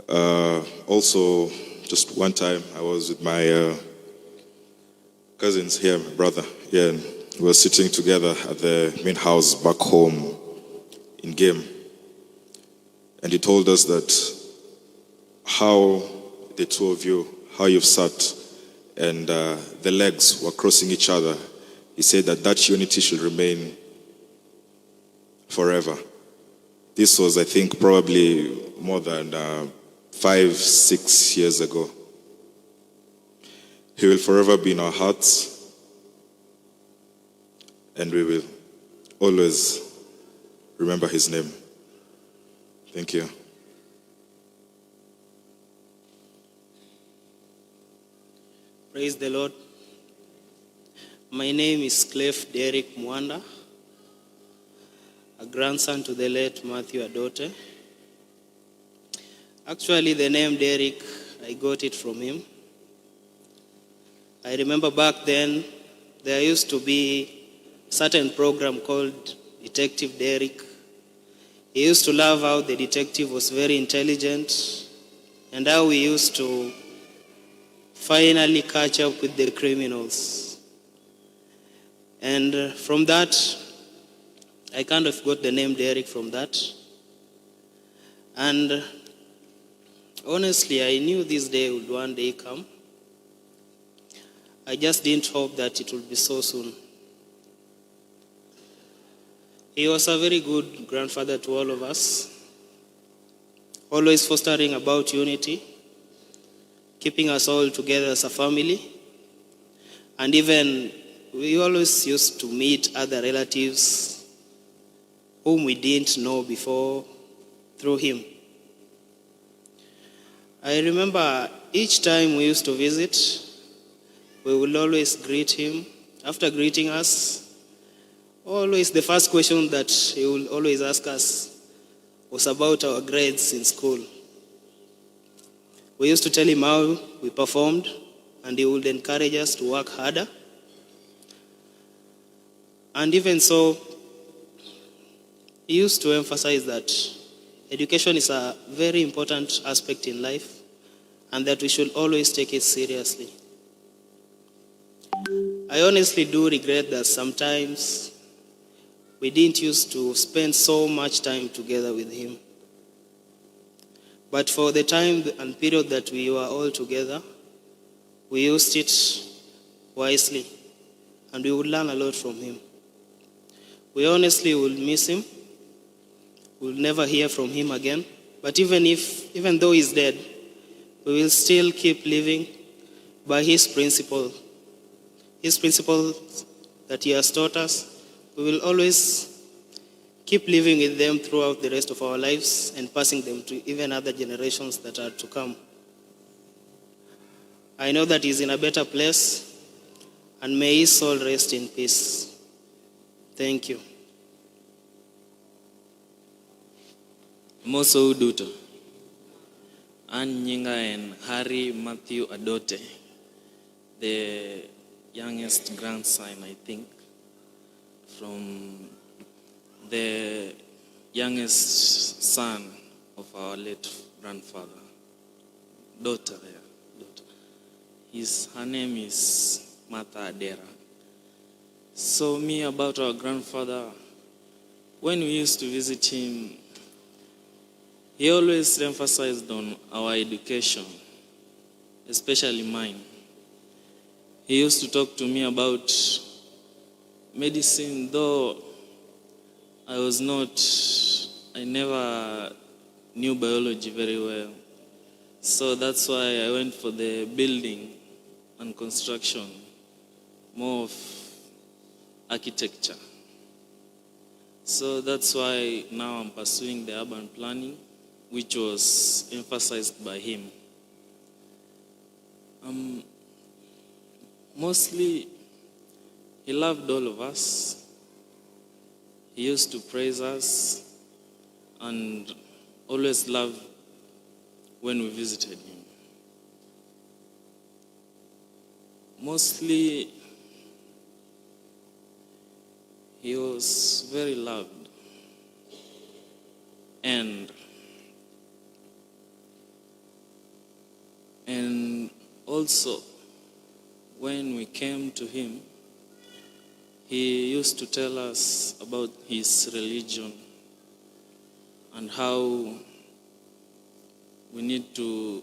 Also, just one time I was with my cousins here, my brother here, and we were sitting together at the main house back home in Game. And he told us that how the two of you, how you've sat and the legs were crossing each other. He said that that unity should remain forever. This was, I think, probably more than 5-6 years ago. He will forever be in our hearts, and we will always remember his name. Thank you. Praise the Lord. My name is Clef Derek Mwanda, a grandson to the late Mathew Adote. Actually, the name Derek, I got it from him. I remember back then, there used to be a certain program called Detective Derek. He used to love how the detective was very intelligent and how we used to finally catch up with the criminals. And from that, I kind of got the name Derek from that. And honestly, I knew this day would one day come. I just didn't hope that it would be so soon. He was a very good grandfather to all of us, always fostering about unity, keeping us all together as a family, and even we always used to meet other relatives whom we didn't know before through him. I remember each time we used to visit, we would always greet him. After greeting us, always the first question that he would always ask us was about our grades in school. We used to tell him how we performed, and he would encourage us to work harder. And even so, he used to emphasize that education is a very important aspect in life and that we should always take it seriously. I honestly do regret that sometimes we didn't used to spend so much time together with him. But for the time and period that we were all together, we used it wisely, and we would learn a lot from him. We honestly will miss him. We'll never hear from him again. But even though he's dead, we will still keep living by his principles that he has taught us. We will always keep living with them throughout the rest of our lives and passing them to even other generations that are to come. I know that he's in a better place, and may his soul rest in peace. Thank you. Moso Uduto. Anyinga and Harry Mathew Adote, the youngest grandson, I think, from the youngest son of our late grandfather. Daughter. Her name is Mathew Adote. So me about our grandfather, when we used to visit him, he always emphasized on our education, especially mine. He used to talk to me about medicine, though I never knew biology very well. So that's why I went for the building and construction, more of architecture. So that's why now I'm pursuing the urban planning, which was emphasized by him. Mostly, he loved all of us. He used to praise us and always loved when we visited him. Mostly, he was very loved. And And also, when we came to him, he used to tell us about his religion and how we need to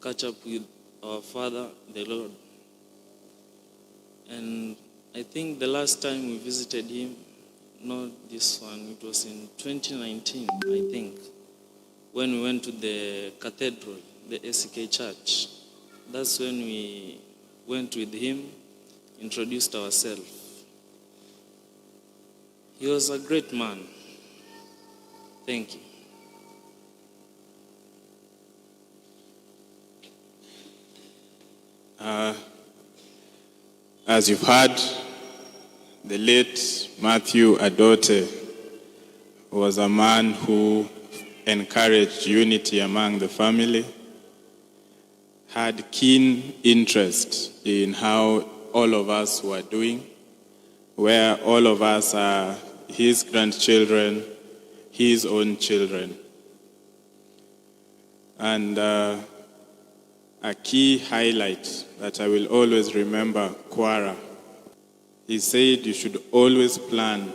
catch up with our Father, the Lord. And I think the last time we visited him, not this one, it was in 2019, I think, when we went to the cathedral, the ACK church. That's when we went with him, introduced ourselves. He was a great man. Thank you. As you've heard, the late Mathew Adote was a man who encouraged unity among the family, had keen interest in how all of us were doing, where all of us are his grandchildren, his own children. And a key highlight that I will always remember, Kwara. He said you should always plan,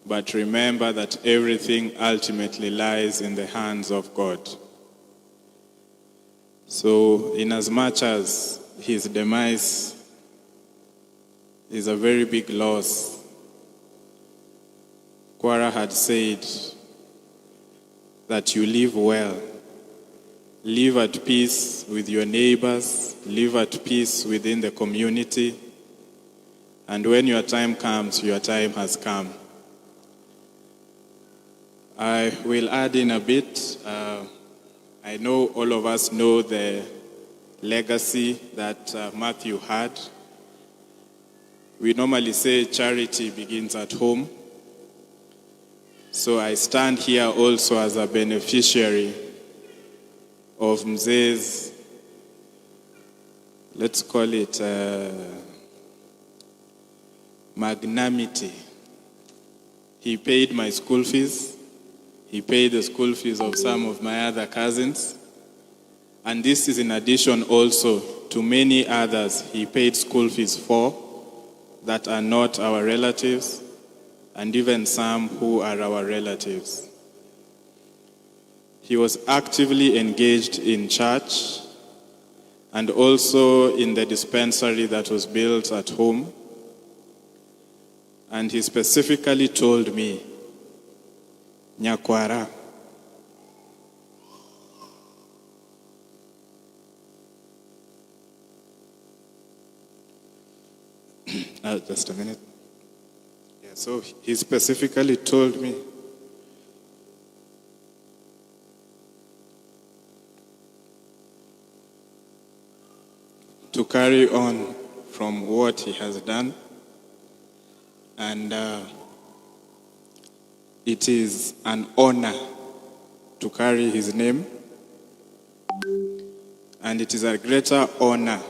but remember that everything ultimately lies in the hands of God. So in as much as his demise is a very big loss, Kwara had said that you live well. Live at peace with your neighbors, live at peace within the community, and when your time comes, your time has come. I will add in a bit. I know all of us know the legacy that Mathew had. We normally say charity begins at home. So I stand here also as a beneficiary of Mzee's, let's call it magnanimity. He paid my school fees. He paid the school fees of some of my other cousins. And this is in addition also to many others he paid school fees for that are not our relatives, and even some who are our relatives. He was actively engaged in church and also in the dispensary that was built at home. And he specifically told me, Nyakwara, just a minute. Yeah, so he specifically told me, to carry on from what he has done, and it is an honor to carry his name, and it is a greater honor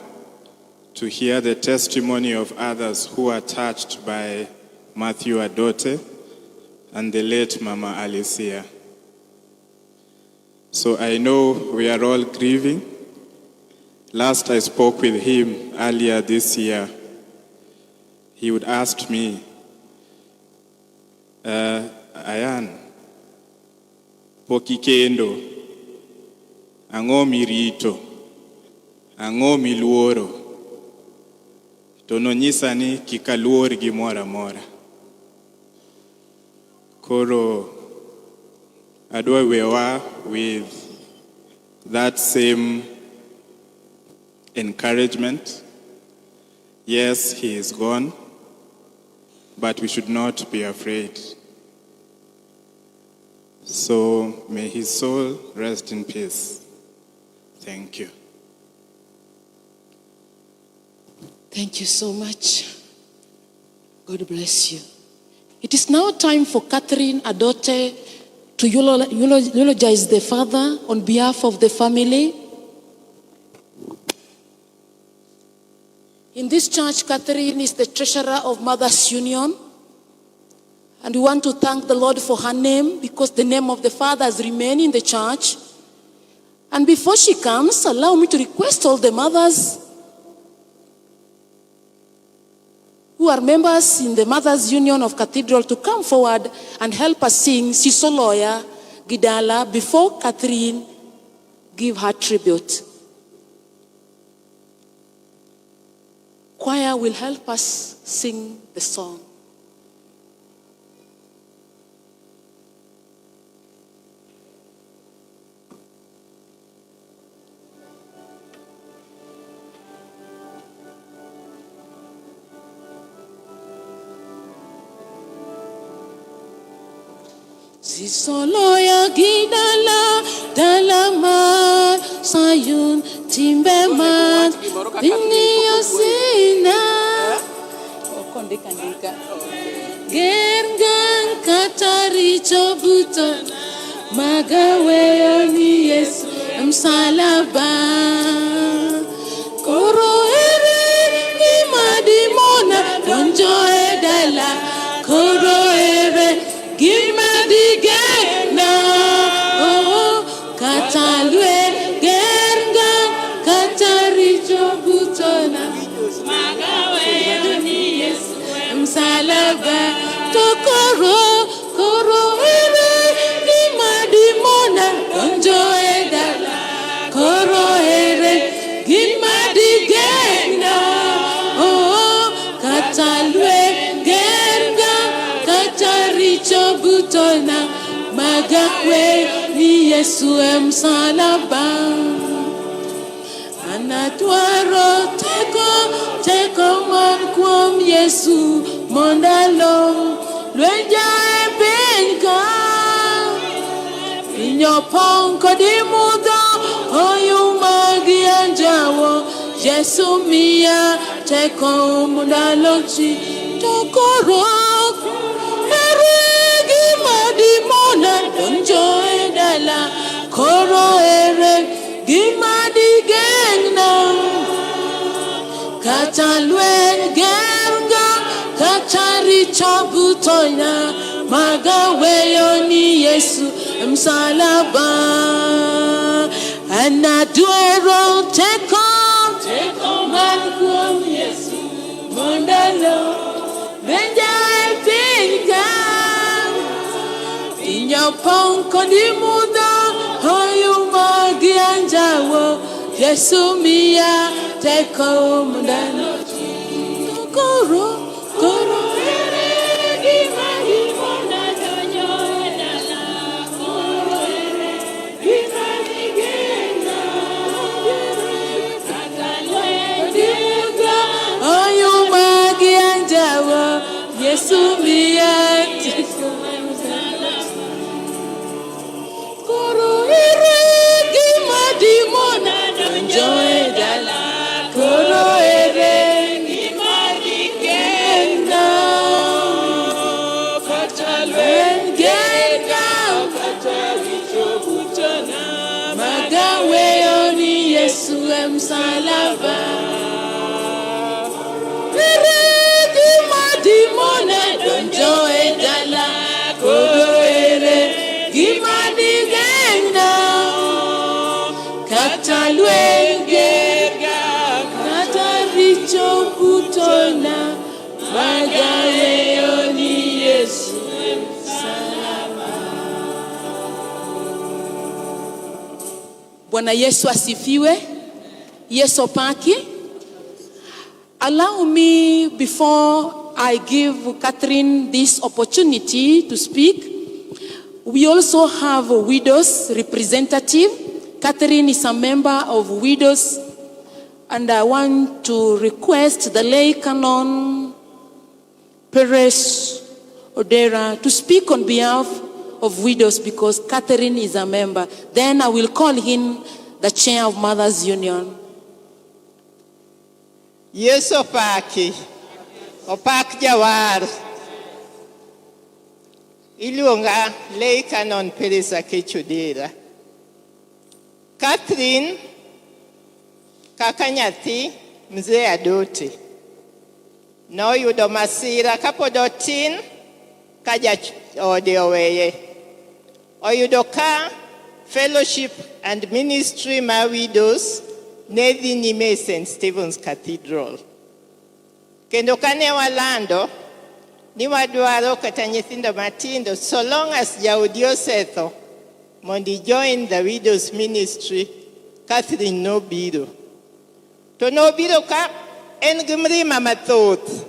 to hear the testimony of others who are touched by Mathew Adote and the late Mama Alicia. So I know we are all grieving. Last I spoke with him earlier this year, he would ask me, Ayan, pokikendo, ango mirito, ango miluoro, tononyisa ni kikaluor gimora mora. Koro, adwa wewa with that same encouragement. Yes, he is gone, but we should not be afraid. So may his soul rest in peace. Thank you. Thank you so much. God bless you. It is now time for Catherine Adote to eulogize the father on behalf of the family. In this church, Catherine is the treasurer of Mothers Union. And we want to thank the Lord for her name, because the name of the father has remained in the church. And before she comes, allow me to request all the mothers who are members in the Mothers Union of Cathedral to come forward and help us sing Sisoloya Gidala before Catherine give her tribute. Choir will help us sing the song. Sisoloya Gidala Dalama Sayun Timbemat Biniya Sina Gergang Katari Chobuto Magawe Oni Yesu Msalaba Koro Ere Imadimona Donjo Edala Koro Ere Gimadigena, oh, Katalwe, Gerga, Kataricho Butona, Magawe, Oni Yesu, Msalaba, Tokoro, Koro, Ere, Gimadimona, Donjo Edala, Koro, Ere, Gimadigena, oh, Katalwe, Gerga, Kataricho Butona, Magawe, ni Yesu msalaba. Anatwaro teko mankwam Yesu mondalo lwenja ebenka inyopon kodimudo oyumagi anjawo Yesu mia teko mondalo chi tokoro eregi madimona donjo edala koro ere Gimadi gengna Katalwen genga Katari chabutoina Magawe yoni Yesu msalaba Anaduero teko Mankuam Yesu Mondalo Benja epinga Inyopon kodimuda Hoyuma gianjawo Yesu mia teko mundano Koro ere gimadi mona donyo edala Koro ere gimadi gena Kakalwe diga Hoyuma gianjawo Yesu mia teko mundano Koro ere Dimona donjoy dala koro ere nimadi gena katalwen gena katali chobutana magawe oni Yesu msalaba ere dimona donjoy dala koro ere dimadi gena Katalwengerga Kataricho Butona Magawe yoni Yesu msalaba. Bwana Yesu asifiwe. Yesu paki. Allow me, before I give Catherine this opportunity to speak, we also have a widows representative. Catherine is a member of Widows, and I want to request the lay canon Perez Odera to speak on behalf of Widows because Catherine is a member. Then I will call him the chair of Mothers Union. Yes, Opaki. Opak Jawar. Ilunga lay canon Perez Odera. Catherine kakanyati mzee Adote no yudo masira kapodotin kaja ode oweye oyudo ka fellowship and ministry ma widows ne dhi nyime St. Stephen's Cathedral. Kendo kane walando ni wadwaro kata nyithindo matindo, so long as jaodi osetho, mondo join the widows ministry, Catherine nobiro. To nobiro ka en gi mirima mathoth,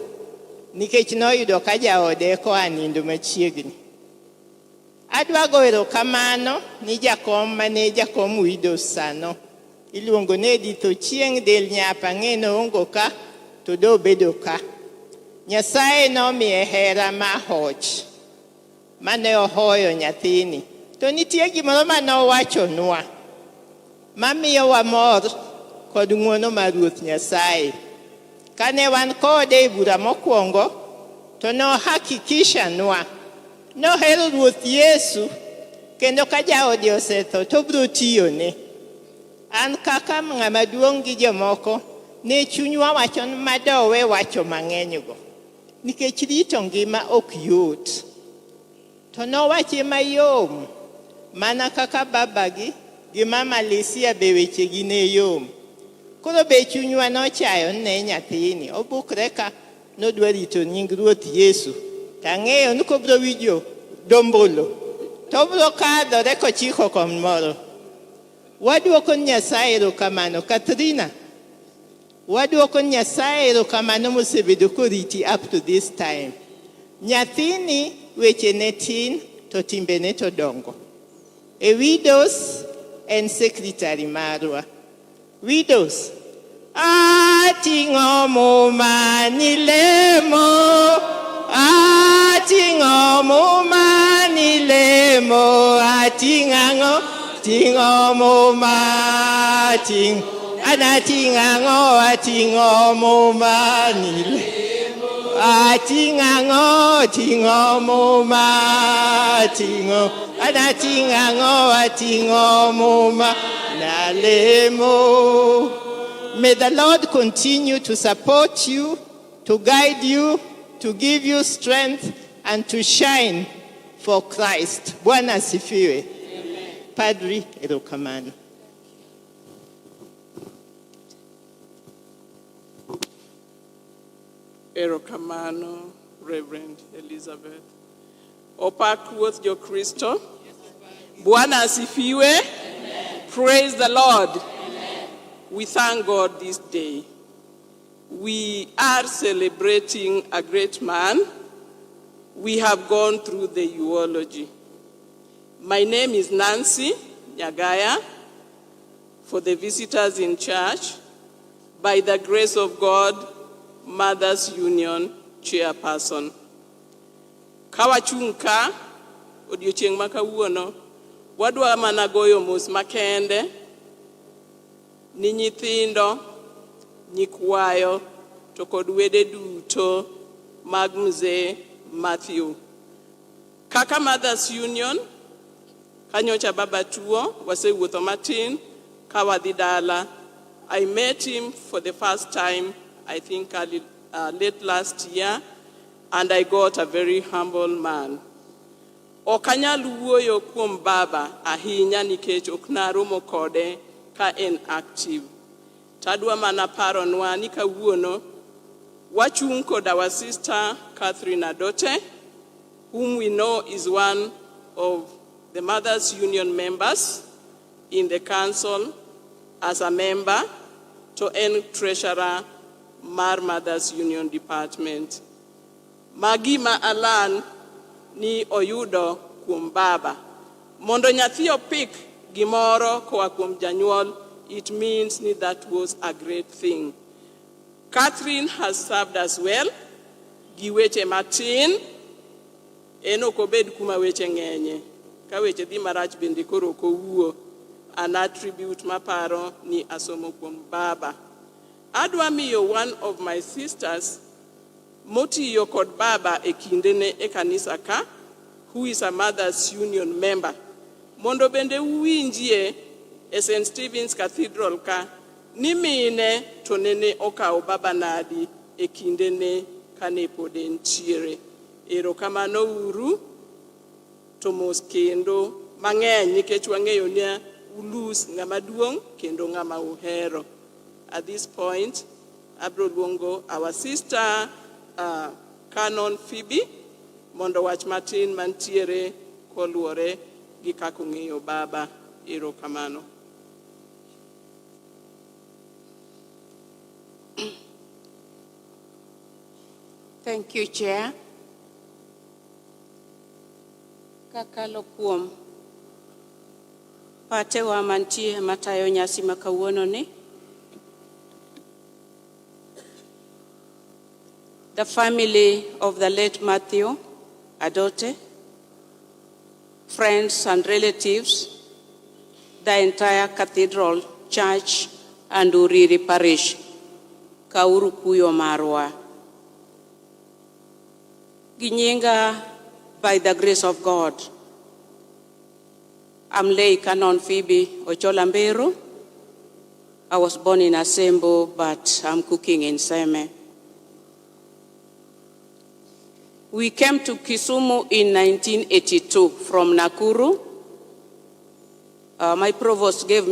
nikech noyudo ka jaode koa nindo machiegni. Adwa goyo erokamano ni jakom mane jakom widows sano, iluongo ni Adote Achieng del nyapa ng'eno ongo ka to do bedo ka. Nyasaye nomiye hera mahoch mane ohoyo nyathini. To nitie gimoro mane owachonwa mamiyo wamor kod ng'wono mar Ruoth Nyasaye. Kane wan kode e bura mokwongo, to nohakikisha nwa nohero Ruoth Yesu, kendo ka jaode osetho to biro tiyone. An kaka ng'ama duong' gi jomoko ne chunywa wacho madowe wacho mang'enygo, nikech rito ngima ok yot. To nowache mayom, mana kaka babagi gi mama Lisia be wechegi ne yom. Koro be chunywa nochayo ne nyathini obukre ka nodwa rito nying Ruoth Yesu. Tang'eyo ni kobro winjo dombolo to bro kadhore kochiko kom moro. Waduoko Nyasaye erokamano. Kathrina, waduoko Nyasaye erokamano mosebedo koriti up to this time. Nyathini weche ne tin to timbe ne to dongo. A widows and secretary marwa. Widows, ating'o muma ni lemo, ating'o muma ni lemo, ating'o muma, anating'o muma ni lemo, ating'o muma, anating'o muma na lemo. May the Lord continue to support you, to guide you, to give you strength, and to shine for Christ. Bwana asifiwe. Padri erokamano. Erokamano, Reverend Elizabeth. Opak Ruoth Jo Kristo. Bwana asifiwe. Praise the Lord. We thank God this day. We are celebrating a great man. We have gone through the eulogy. My name is Nancy Nyagaya. For the visitors in church, by the grace of God, Mothers Union Chairperson. Kawachunka, odiochieng' makawuono, wadwa mana goyo mos makende ni nyithindo, nyikwayo, to kod wede duto mag mzee Mathew. Kaka Mothers Union, kanyocha baba tuo, wasewuotho matin, kawadhi dala. I met him for the first time, I think late last year, and I got a very humble man. Okanyal wuoyo kuom baba ahinya nikech ok naromo kode ka en active. Tadwa mana paronwa ni kawuono wachung' kod our sister Catherine Adote, whom we know is one of the Mothers Union members in the council as a member to en treasurer mar Mothers Union Department. Magima alan ni oyudo kuom baba. Mondo nyathi opik gimoro koa kuom janyuol, it means ni that was a great thing. Catherine has served us well. Gi weche matin, en ok obed kuma weche ng'enye. Ka weche dhi marach bende koro ok owuo. An attribute maparo ni asomo kuom baba. Adwa miyo one of my sisters motiyo kod baba e kindene e kanisa ka, who is a Mothers Union member, mondo bende uwinjie e St. Stephen's Cathedral ka, ni mine to nene okawo baba nadi e kindene kane pod entiere. Erokamano uru, to mos kendo mang'eny nikech wang'eyo ni ulus ng'ama duong' kendo ng'ama uhero. At this point, abro luongo our sister Canon Phoebe mondo wach matin mantiere koluore gi kaka ong'eyo baba. Erokamano. Thank you, Chair. Kakalo kuom patewa mantie matayo nyasi makawuono ni. The family of the late Mathew Adote, friends and relatives, the entire Cathedral Church and Uriri Parish, kauru kuyo marwa. Ginyinga, by the grace of God, I'm lay Canon Phoebe Ocholamberu. I was born in Asembo, but I'm cooking in Seme. We came to Kisumu in 1982 from Nakuru. My provost gave me